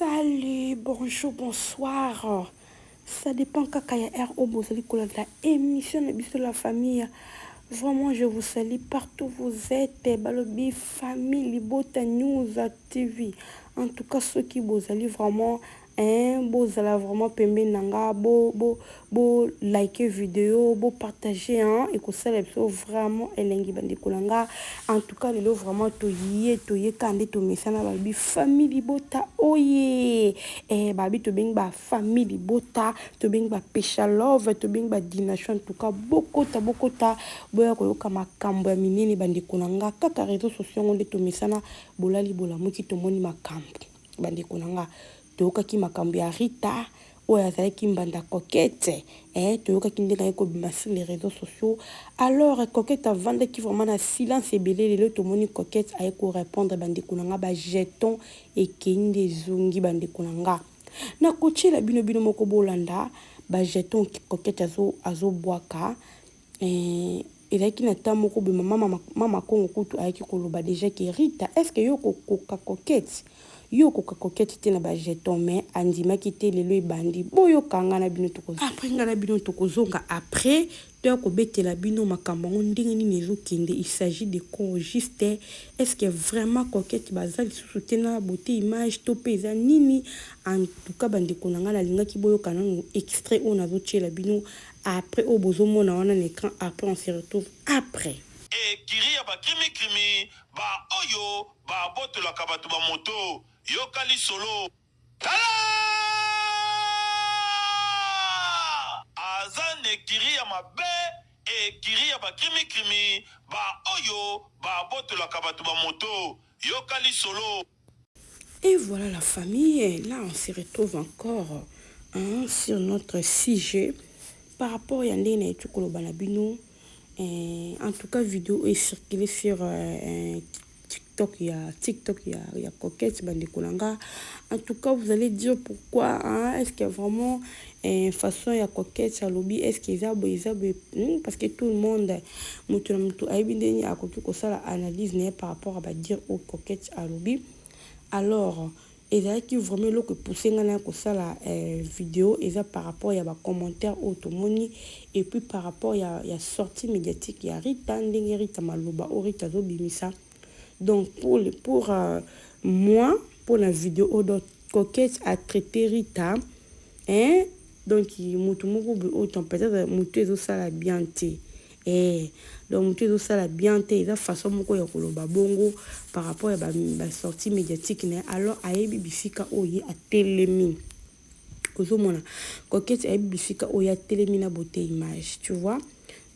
Salut, bonjour, bonsoir. Ça dépend quand il y a R.O. Bozali la émission de la famille. Vraiment, je vous salue partout où vous êtes. Balobi, famille, Libota News TV. En tout cas, ceux qui Bozali vraiment, Bozala vraiment pembe nanga, bo liker vidéo, bo partager, et que ça vraiment elengi bandikolanga. En tout cas, les vraiment toye kande to mesana balobi famille Libota oye. Babi to bing ba famille Libota, to bing ba pesha love, to bing ba dination. En tout cas, bokota boya koyoka makambo ya minene bandikolanga kaka réseaux sociaux ngonde to mesana bolali bolamuki to moni makambo bandikolanga toyokaki makambo ya Rita oyo azalaki mbanda Coquette toyokaki ndenge aye kobima sur les réseaux sociaux. Alors Coquette avandaki vraiment na silence ebele lelo tomoni Coquette aye korépondre bandikolanga bajeton ekei nde ezongi bandikolanga na kotiela bino moko bolanda bajeton Coquette azobwaka ezalaki na ntan moko boye mama Kongo kutu ayaki koloba déjà ke Rita est-ce que yo kokoka Coquette te na bajeton mais andimaki te lelo ebandi boyokanga na bino tokozonga après nga na bino tokozonga après toya kobetela bino makambo yango ndenge nini ezokende. Il s'agit de quoi juste est-ce que vraiment Coquette baza lisusu te na beauté image to mpe eza nini. En tout cas bandeko na nga nalingaki boyoka nango extrait oyo nazotiela bino après au bozomona wana na écran. Après on se retrouve après. Kiri ya ba krimi ba oyo ba botolaka bato ba moto yokali solo tala azane kiri ya mabe kiri ya ba krimi ba oyo ba botolaka bato ba moto yokali solo. Et voilà la famille, là on se retrouve encore sur notre sujet par rapport à Yandene et Tukolo Banabino. En tout cas, vidéo est circulée sur TikTok, il y a Coquette Bandekolanga. En tout cas, vous allez dire pourquoi, est-ce qu'il y a vraiment une façon, il y a Coquette à lobby, est-ce qu'il y a parce que tout le monde, a analyse par rapport à dire au Coquette à lobby. Alors, ezalaki vraiment lo que pousser ngana ko sala vidéo eza par rapport ya ba commentaire automoni et puis par rapport ya sortie médiatique ya Rita ndenge Rita maloba o Rita zo bimisa. Donc pour moi pour la vidéo de Coquette a traité Rita donc mutu moko autant peut-être mutu ezo sala bien te donc mutu ezo sala bien te eza façon moko ya koloba bongo par rapport à la sortie médiatique alors ayebi bifika oye a telemi kozomona Coquette ayebi bifika oye a telemi na beauté image tu vois.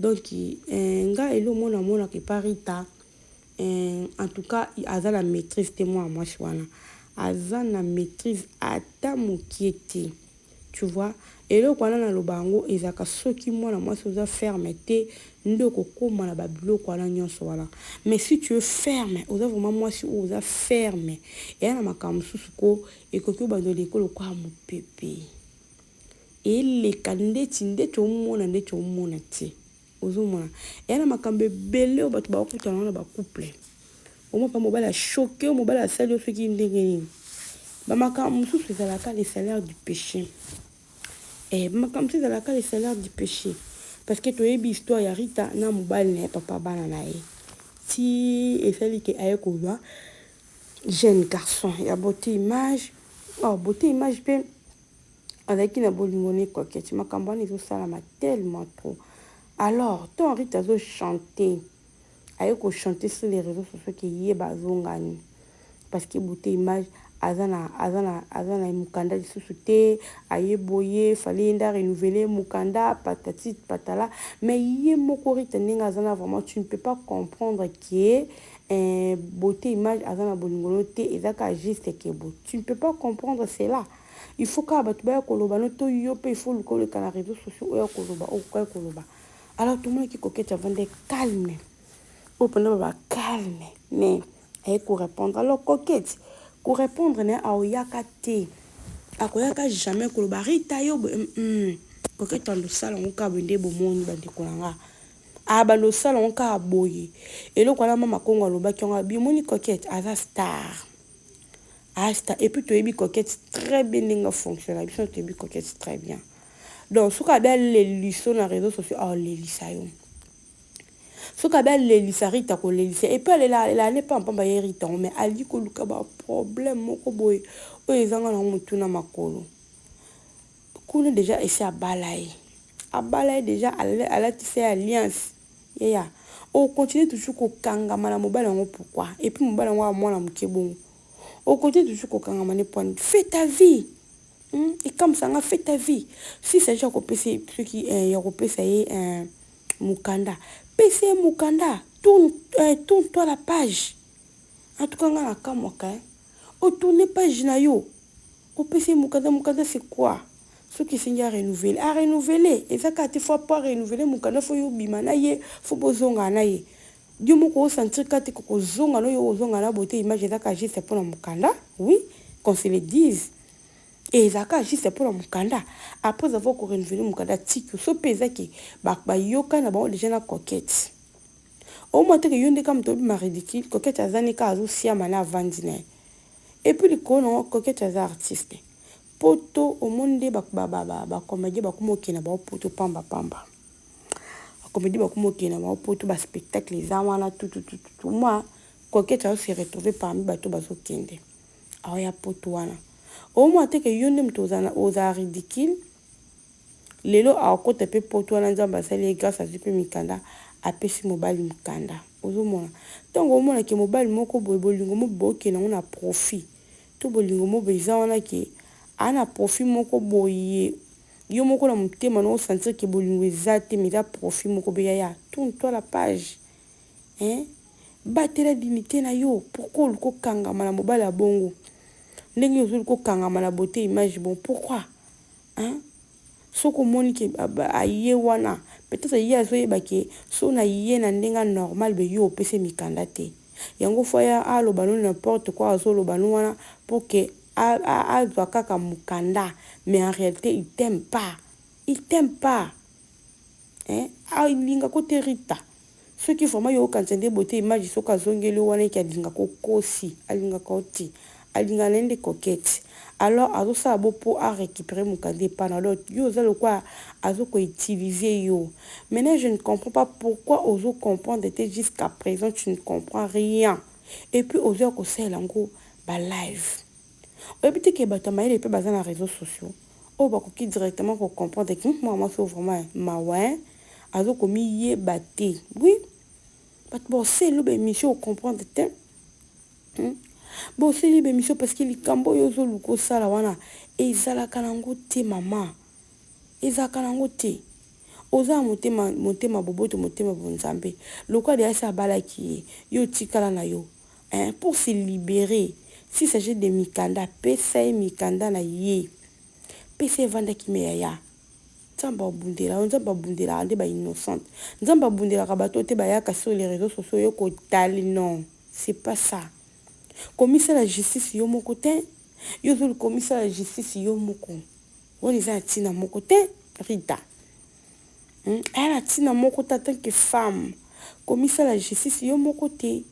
Donc nga elo mona ke parita en tout cas aza la maîtrise témoin moi wana aza na maîtrise ata mokiete tu vois. Et là, quand on a le bango, ils ont ceux qui moi la moi sont fermeté, nous kokoma na babilo kwa la nyonso wala. Mais si tu es ferme, on a vraiment moi si on a ferme. Et na makambo susuko et kokyo bando l'école kwa mu pepe. Et les candidats ndete omona ndete omona ti. Ozomona. Et na makambo belé o batu ba okutana na ba couple. Au moins pas mobile a choqué, mobile a sali ceux qui ndenge. Ba makambo susu ezalaka les salaires du péché. Comme si c'est le salaire du péché. Parce que tu as une histoire, il y a Rita, na mobile, ne papa bananae. Si, et celle qui a un jeune garçon, il y a beauté image. Oh, beauté image, avec une bonne Coquette. Ma campagne est ça tellement trop. Alors, ton Rita a chanté. Il a chanté sur les réseaux sociaux qui y est bazongani. Parce que beauté image. Azana mukanda lisusu te ayeboye fallait nda renouveler mukanda patati patala mais yé moko Rita ndenge azana vraiment tu ne peux pas comprendre que beauté image azana bolingolo te ezaka juste que beau tu ne peux pas comprendre cela. Il faut ka batu ba koloba no to yo pe il faut le coller kana réseaux sociaux o koloba o kwa koloba. Alors tout le monde qui Coquette avant de calme au pendant ba calme mais elle ko répondre. Alors Coquette pour répondre à oyaka te akoyaka jamais koloba Rita yo Coquette en salon ka bende bomoni bandikolanga bando salon ka boye et le kwana mama Kongo aloba ki nga bimoni Coquette aza star Asta. Et puis tu as coquette très bien n'inga fonctionne. Tu as coquette très bien. Donc ce qu'on a les lisons dans les réseaux sociaux, oh les lisayon. Ce qu'on a les lisarita ko les lisé. Et puis elle n'est pas en pamba irritant, mais elle dit que le kaba problème moko boy. O ezanga na mutuna makolo. Qu'on déjà essayé à balayer. À balayer déjà elle a tissé alliance. Yeah. On continue toujours ko kanga mana mobile ngo pourquoi? Et puis mobile ngo a moi na mukebongo. On continue toujours ko kanga mana point. Fais ta vie. Et comme ça, on a fait ta vie. Si c'est déjà ceux qui européens, ça y est, Mukanda. PC Mukanda, tourne-toi la page. En tout cas, on a un cas, on tourne page na yo. Au PC Mukanda, Mukanda c'est quoi? Ceux qui sont à renouveler. À renouveler. Et ça, quand il faut pas renouveler, Mukanda, il faut y bimanaye, faut bozonga naye. Dieu m'a sentir quand tu es zonga, no yo zonga la beauté, image, c'est pour la Mukanda. Oui, qu'on se le dise. Et Zaka c'est pour le Mukanda. Après avoir renouvelé Mukanda, tiki, so pesa ki, ba yoka na ba déjà na coquette. Au moins que yonde comme to ma ridicule, coquette azani ka azu sia mana vandine. Et puis le kono coquette az artiste. Poto au monde ba comédie ba kumo kina ba poto pamba. Comédie ba kumo kina ba poto ba spectacle les awana tout. Moi coquette a se retrouvé parmi bato bazo kende. Aya poto wana. Au moins que yonde mtozana oza ridicule. Lelo a côté pe poto wana nzamba sali grâce à Zupe Mikanda a pesi mobile Mikanda. Ozo mona. Donc au moins que mobile moko bolingo mo boke na on a profit. To bolingo mo beza wana ke ana profit moko boye. Yo moko na mutema no sentir que bolingo ezate mais da profit moko beya ya. Tourne-toi la page. Hein? Battre la dignité na yo. Pourquoi le ko kanga mala mobile a bongo? Ndenge yo ko kanga mala beauté image bon pourquoi? Hein? Soko monique aye wana peut-être aye azoyeba ke so na yé na ndenga normal be yo pese Mikanda te. Yango foya a lo bano n'importe quoi azo lo bano wana pour que a doit kaka Mukanda mais en réalité il t'aime pas. Il t'aime pas. Hein? A linga ko terita. Ce qui forma yo kansende beauté image soka zongeli wana ki alinga ko kosi, alinga ko ti, alinga nende coquette. Alors, azo ça pour à récupérer Mukanda pendant l'autre. Yo, ça le quoi, azo ko utiliser yo. Maintenant, je ne comprends pas pourquoi ozo comprendre jusqu'à présent, tu ne comprends rien. Et puis, ozo ko c'est lango, ba live. Au but que ba tamaye les peu basés dans les réseaux sociaux. Oh, ba ko qui directement pour comprendre que moi, c'est vraiment ma ouais. Azo ko mi yé baté. Oui. Bon, c'est le émission comprendre te. Bon, c'est libre émission parce que les cambo yozo luko sala wana ezala kanango te mama ezala kanango te oza motema boboto motema bonzambe lokwa de asa balaki yo tikala na yo hein pour se libérer si s'agit de Mikanda pesa Mikanda na ye pesa vanda kimeya nzamba bundela ande ba innocente nzamba bundela kabato te ba yaka sur les réseaux sociaux yo ko tali non c'est pas ça. Commissaire la justice yo moko te yo zo le commissaire la justice yo moko woni za tina moko te Rita elle a tina moko ta tant que femme commissaire la justice yo moko te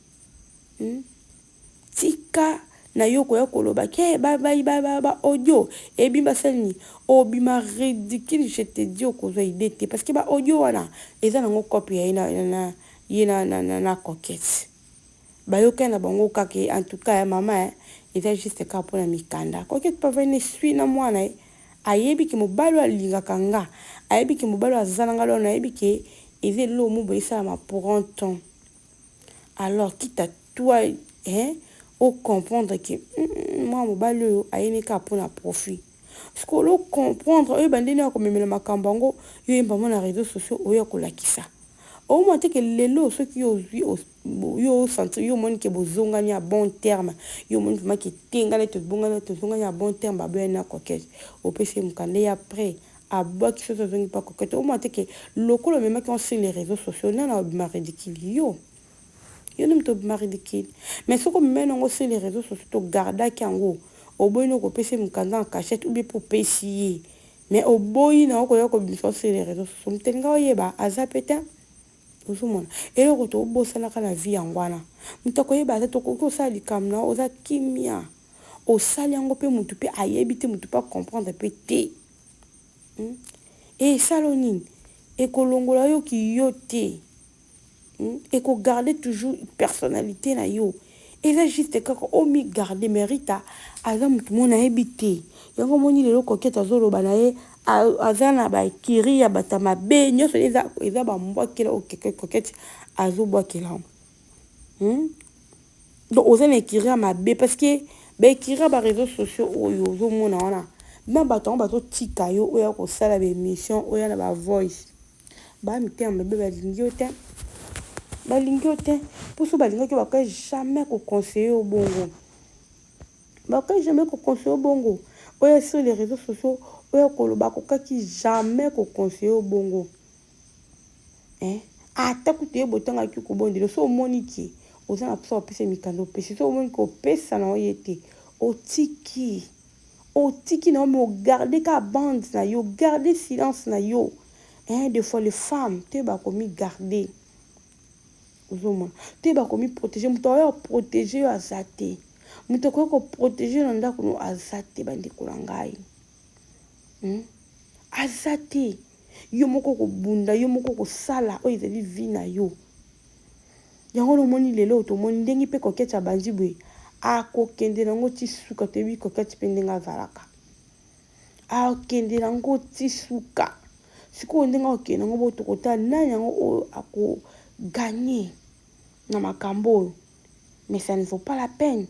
tika na yo ko ya koloba ke ba audio et bimba selni obima ridicule je te dis ko zo idée parce que ba audio wana eza na ngo copie ya na coquette. Bayoka na bango kake en tout cas maman il est juste ka pour la Mikanda coquette pas venir suivre na mwana ayebi ki mobalo alinga kanga ayebi ki mobalo azananga lo na ayebi ki eze lo mu boisa ma pour un temps alors quitte à toi hein au comprendre que moi mobalo ayene ka pour la profit ce que lo comprendre e bandeni ko memela makambango yo yemba na réseaux sociaux oyo ko lakisa au moins que lelo ceux qui yo sentir yo mon ke bozonga ni à bon terme yo mon vraiment qui tingala te bonga te zonga ni à bon terme ba bien na coquette au PC Mukanda après à bas qui se zonga pas coquette au moins que lokolo même qui ont sur les réseaux sociaux na ma ridicule yo nem to ma ridicule mais ce que même on sur les réseaux sociaux to garda kango au boy no ko PC Mukanda en cachette ou bien pour pesier mais au boy na ko yo ko sur les réseaux sociaux mtenga oyeba azapeta uzumona ero ko to bosana kana vie ngwana mutako yeba to ko sali kamna oza kimia au saliango pe mutu pe ayebite mutu pas comprendre pe te. Et salonine et kolongola yo ki yo te. Et qu'on garde toujours personnalité na yo. Et là juste kako omi garder mérita azam tout monde a habité. Yango moni lelo coquette azolo banaye azana ba kiri ya batama be nyoso eza ba mbwa kila o coquette azo bwa kila. Donc aux ana kiri ya mabe parce que ba kiri ba réseaux sociaux oyo zo mona wana. Même baton bato tika yo oya ko sala ba émission oya na ba voice. Ba mi te mabe ba lingio te. Balingo te pour ça balingo que baka jamais ko conseiller au bongo baka jamais ko conseiller au bongo oya sur les réseaux sociaux oya ko lo bako ki jamais ko conseiller au bongo ata kuté botanga ki ko bondelo so moniki ozana pour ça pese mikando pese so moni ko pesa na oyete otiki na mo garder ka bande na yo garder silence na yo des fois les femmes te ba komi garder te ba komi protéger muto ya protéger azate muto ko protéger nda ko azate bandi kulangai azate yo moko ko bunda yo moko ko sala o ezali vie na yo yango lo moni lelo to moni ndengi pe koketcha banji bwe a ko kende nango ti suka te bi koketcha pe ndenga zalaka a kende nango ti suka siko ndenga o kende nango bo to kota na yango o ako gagner na makambo mais ça ne vaut pas la peine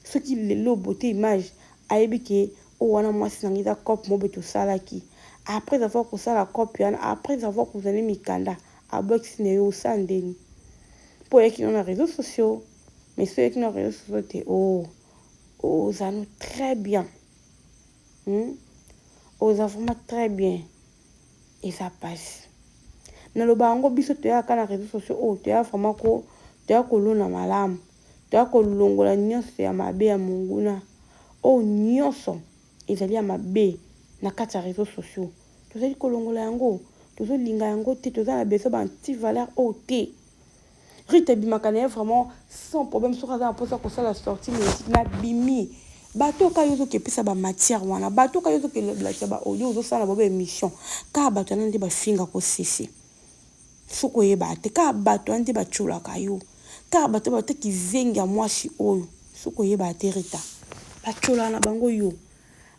ce qui le beauté image aibike o wana mwasi nangisa cop mo beto salaki après avoir que ça la cop après avoir que vous allez mikanda a box ne yo sandeni pour qui on a réseaux sociaux mais ceux qui n'ont réseaux sociaux ça nous très bien aux vraiment très bien et ça passe na lo bango biso to ya kana réseaux sociaux to ya vraiment ko to ya kolona malamu to ya kolongola nyonso ya mabe ya munguna nyonso ezali ya mabe na kati ya réseaux sociaux tozali kolongola yango tozolinga yango te toza na besoin ba anti valeur te rite bimaka na vraiment sans problème sur ça pour ça ko ça la sortie musique na bimi bato ka yozo ke pesa ba matière wana bato ka yozo ke la ba audio zo sala ba émission ka bato na ndi ba finga ko sisi soko yeba te ka bato andi ba chula kayo ka bato ba te kizenga mwasi oyo soko yeba te rita ba chula na bango yo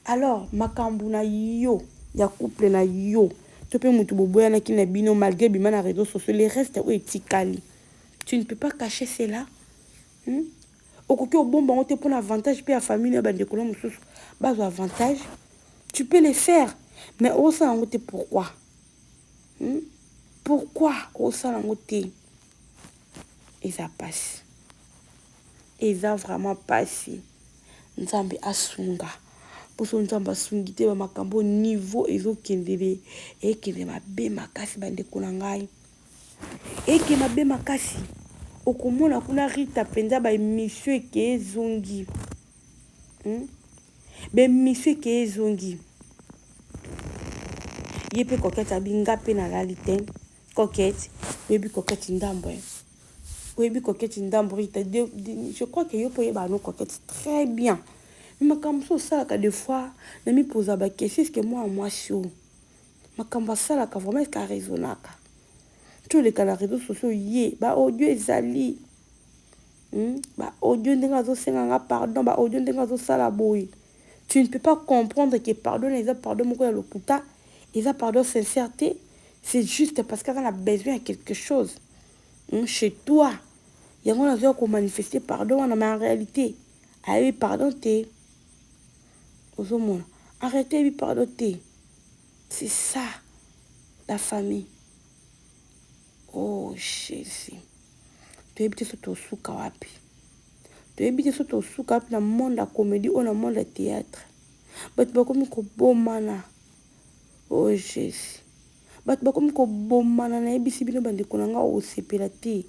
alors makambu na yo ya couple na yo to pe mutu boboya na kina bino malgré bima na réseaux sociaux les restes o etikali tu ne peux pas cacher cela okoki obomba on te pour avantage pe ya famille na bande kolon mususu bazo avantage tu peux les faire mais au ça on te pourquoi pourquoi au salangote et ça passe et ça vraiment passé nzambe asunga pour son nzambe asungi te ba makambo niveau ezo kendele et kende mabe makasi bande konangai et que mabe makasi okomona kuna rita penza ba émission ke zongi be émission ke zongi yepe coquette abinga pe na lalité coquette baby coquette ndambo baby coquette ndambo rita je crois que yo poye ba no coquette très bien mais comme ça ka des fois na mi poser ba question est-ce que moi chaud makamba sala ka vraiment ka raisonnaka tous les canaux réseaux sociaux yé ba audio ezali ba audio ndenga zo senga pardon ba audio ndenga zo sala boy tu ne peux pas comprendre que pardon les pardon moko ya lokuta ils a pardon sincérité c'est juste parce qu'on a besoin de quelque chose chez toi il y a un besoin qu'on manifester pardon mais en réalité allez pardon te aux hommes arrêtez de pardon te c'est ça la famille oh Jésus tu habites sur ton souka wapi tu habites sur ton souka wapi dans le monde de la comédie ou dans le monde du théâtre but bakomi ko bomana oh Jésus but bakomi ko bomana na ebisi bino bande konanga o sepela te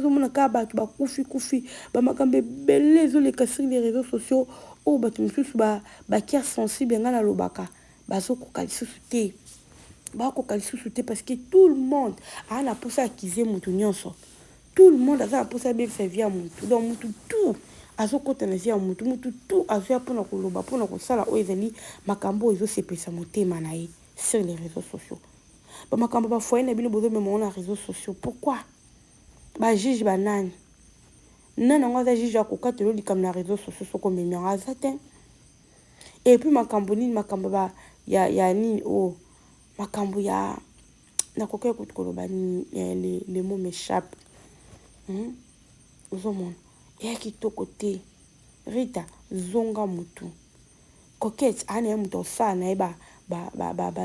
zo mona ka ba kufi ba makambe belé zo les casser les réseaux sociaux o ba tumususu ba kier sensible ngana lobaka bazo ko kalisusu te ba ko kalisusu te parce que tout le monde a la pousse à acquiser mutu nyonso tout le monde a la pousse à bien faire via mutu donc mutu tout azokota na zi ya mutu mutu tu azoya mpona koloba mpona kosala oyo ezali makambo oyo ezosepelisa motema na ye sur les réseaux sociaux. Bamakambo bafoye na bino bozomema na réseaux sociaux. Pourquoi bajuge banani nani yango aza juge akokatela likambo na réseaux sociaux soko omemi yango aza te. Et puis makambo nini makambo ya nini o makambo ya nakoki koloba nini les mots m'échappent. Ozomona eya kitoko te. Rita zonga mutu Coquette ana ya mutu osala na ye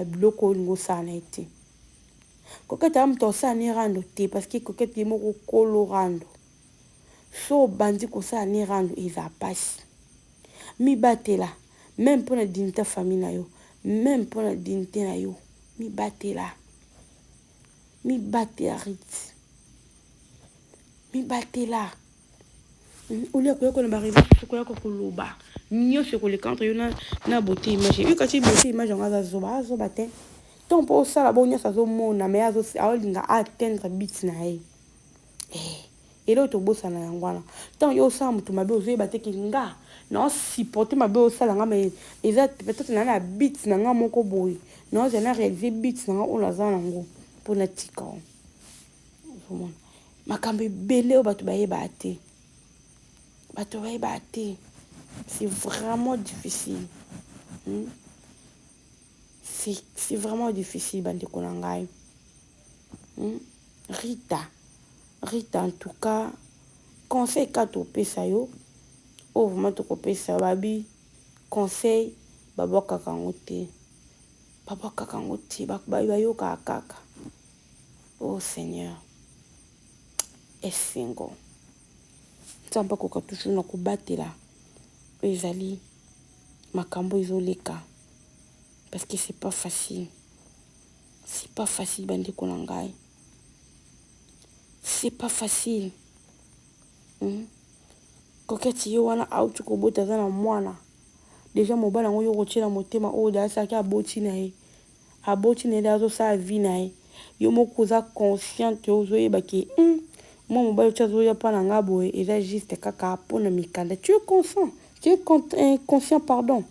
biloko oyo olingi osala na ye te. Coquette ya mutu osala na ye rando te parce que Coquette ye moko kolo rando. So bandi kosala na ye rando eza pasi. Mibatela même mpona dignité famille na yo, même mpona dignité na yo, mibatela Rit, mibatela olia koyoko na barezo koyoko koloba nyonso koleka entre yo na beauté image yo kati beauté image yango azoba te ton mpo osala bo nyonso azomona me aolinga atteindre bit na ye elo tobosana yango wana tant yo osala motu mabe ozoyeba te ke nga na supporter mabe osala nga me eza peut-être na bit na nga moko boye na ozala na réaliser bit na nga oyo naza nango mpona tika ozomona makambo ebele oyo bato bayeba te. C'est vraiment difficile. C'est vraiment difficile, bandeko na ngai. Rita, en tout cas, conseil ka topesa yo, o vraiment tokopesa babi, conseil, baboka kango te, bayoka kaka. Oh Seigneur, esengo. Nzamba koka toujours na kobatela ezali makambo ezoleka parce que c'est pas facile bandeko na ngai, c'est pas facile. Coquette yo wana auti kobota za na mwana déjà mobala ngo yo kotiela motema oyo dasaki aboti na ye azosala vie na ye yo moko oza consciente ozoyeba ke moi mobali ozoya pa na nga boye eza juste kaka mpona mikanda. Tu es conscient pardon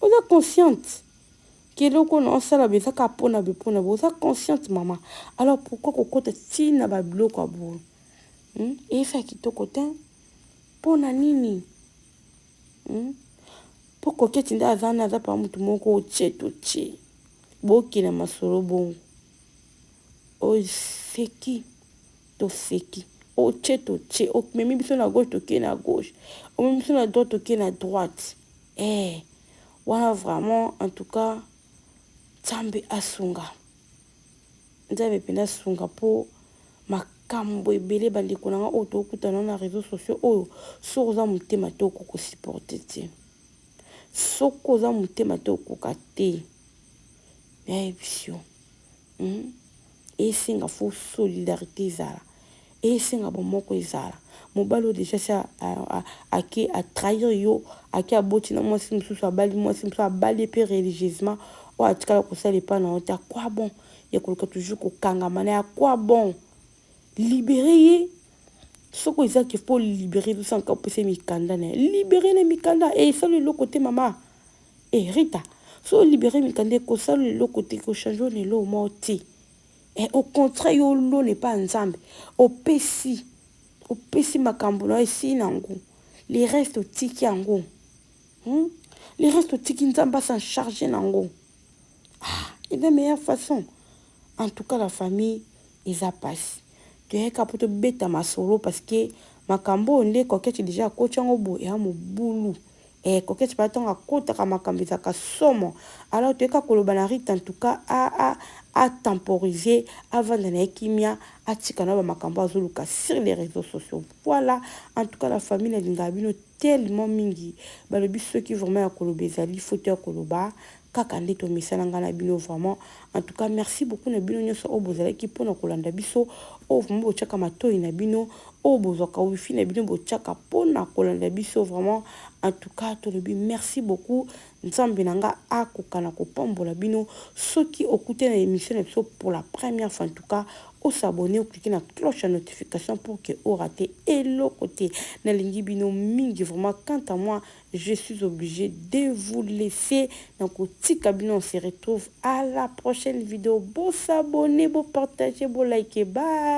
oza consciente keloko na osala beza kaka mpona oza consciente mama. Alors pourquoi kokota ntina babiloko ya boye eyesa kitoko te mpona nini mpo Coquette nde aza pa mutu moko otie bokina masolo bongo oseki toseki otie omemi biso na gauche toke na gauche omemi biso na droite toke na droite wana vraiment en tout cas Nzambe asunga mpo makambo ebele bandeko na nga oyo tokutana na réseaux sociaux oyo soki oza motema te okoka supporte te soki oza motema te okoka te yayebisio esenga fo solidarité ezala esenga bomoko ezala mobali oyo déjà si ake atrahir yo ake aboti na mwasi mosusu abali mwasi mosusu abali mpe religieusement oyo atikala kosala epa na yo te akwa bon ya koluka toujours kokangama na ye akwa bon libere ye soko ezaki fo libere tosanka opesa mikanda na ye libere na mikanda esala eloko te mama Rita so libere mikanda ekosala eloko te kochange na eloko moko te. Au contraire yo lo n'est pas Nzambe opesi makambo na esi nango les restes otiki yango les restes otiki Nzambe s'en charger nango et de meilleure façon. En tout cas la famille eza pasi toyeka po tobeta masolo parce que makambo nde Coquette déjà akoti yango boye ya mobulu Coquette pa ntango akotaka makambo ezaka somo. Alors toyeka koloba na Rita en tout cas a temporiser avant de na kimia atika na ba makambo azoluka sur les réseaux sociaux. Voilà en tout cas la famille na linga bino tellement mingi balobi ceux qui vraiment ya koloba ezali faute ya koloba kaka nde tomesana nga na bino vraiment. En tout cas merci beaucoup na bino nyonso oyo bozalaki mpona kolanda biso, oyo vraiment botiaka matoi na bino, oyo bozwaka wifi na bino botiaka mpona kolanda biso vraiment. En tout cas tolobi merci beaucoup. Nzambe na nga akoka na kopambola bino. Soki okute na émission na biso pour la première fois, en tout cas s'abonner ou cliquer na cloche à notification pour que vous ratez et le côté na lingi bino mingi. Vraiment quant à moi je suis obligé de vous laisser. Donc on se retrouve à la prochaine vidéo. Bon s'abonner, bon partager, bon liker, bye.